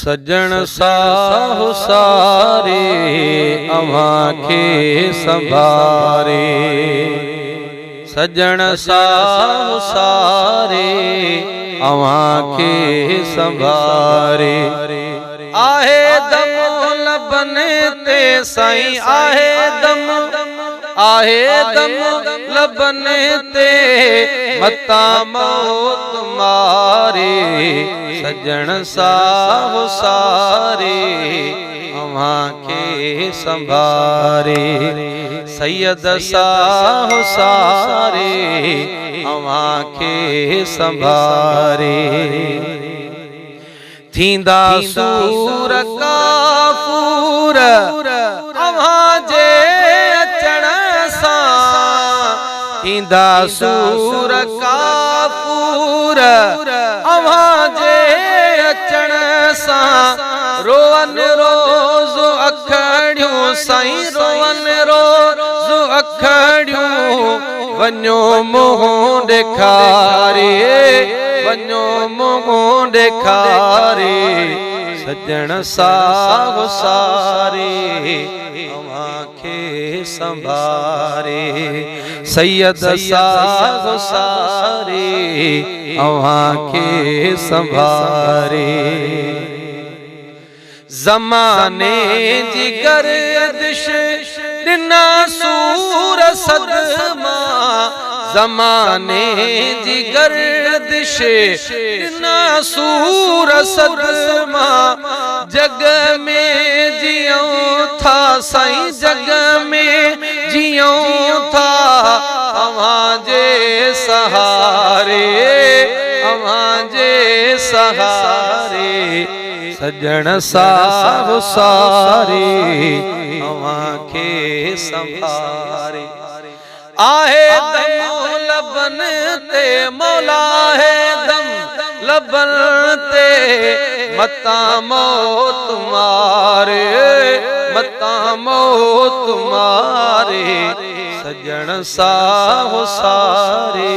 सज्जन साहु सारे अवांखे संभारे। सज्जन साहु सारे अवांखे संभारे। आहे दम लबन ते साईं आहे दम, आहे दम लबन ते मता मौत मारे। सज्जन साहु सारे अवांखे संभारे। सैयद साहु सारे अवांखे संभारे। थींदा सूर काफूर अवां जे अचण सां। थींदा सूर काफूर अवां जे अचण सां। रोवन रोज़ अखड़ियूं साईं रोवन रोज़ अखड़ियूं। वञो मुंहुं ॾेखारे, वञो मुंहुं ॾेखारे। सज्जन साहु सारे अवांखे संभारे। सैयद साहु सारे अवांखे संभारे। ज़माने जी गर्दिश ॾिना सूर सदमा। ज़माने जी गर्दिश ॾिना सूर सदमा। जग में जियूं था साईं, जग में जियूं था अवां जे सहारे, अवां जे सहारे। सज्जन साहु सारे अवांखे संभारे। आहे दम लबन ते मौला है दम लबन ते मता मौत मारे, मता मौत मारे। सज्जन साहु सारे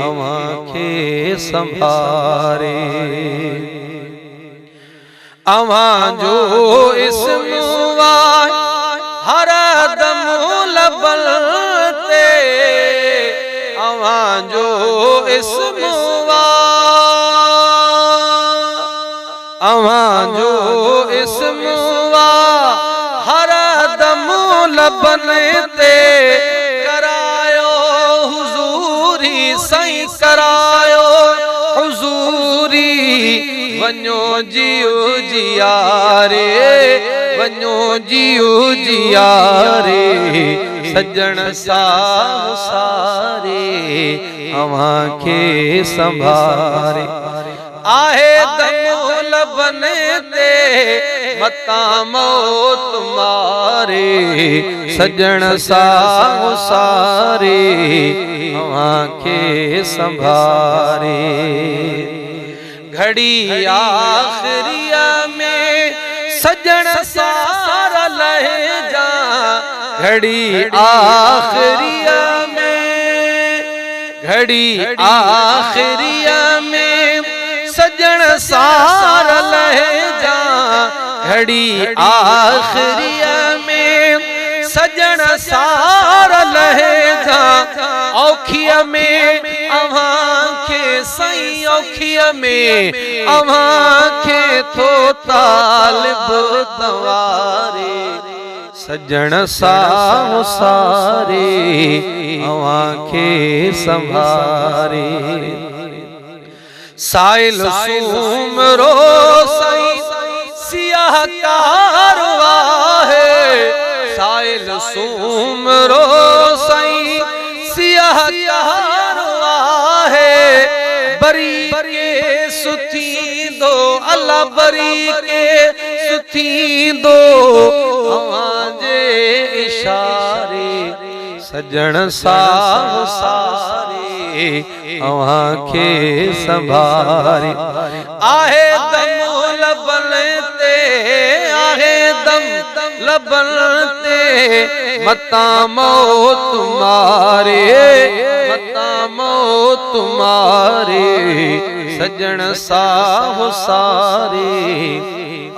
अवांखे संभारे। अवां जो इस्म हर दम लबन ते। अवां जो इस्म अवां जो इस्म हर दम लबन ते। करायो हुजूरी साईं करायो हुजूरी। वञो जियो जियारे, वञो जियो जियारे। सज्जन साहु सारे अवांखे संभारे। आहे दम लबन ते मता मौत मारे। सज्जन साहु सारे अवांखे संभारे। घड़ी आखिरिया में सज्जन सारा लहे जा। घड़ी आखिरिया में, घड़ी आखिरिया में सज्जन सारा लहे जा। घड़ी आखिरिया में सज्जन सारा लहे जा। औखिया में अवांखे साईं औखिया में अवांखे थो तालिब तवारे। सज्जन साहु सारे अवांखे संभारे। साइल सूमरो साईं सियाह कारवा है। साइल सूमरो साईं सियाह कारवा है। बरी के सुथींदो अल्लाह बरी के सुथींदो अवां जे इशारे। सज्जन साहु सारे अवांखे संभारे। आहे दम लबन ते, आहे दम लबन ते मता मौत मारे, मता मौत मारे। सजन साहु सारे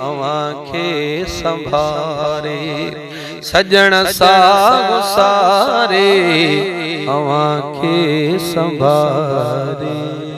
अवांखे संभारे सजन साहु सारे अवांखे संभारे।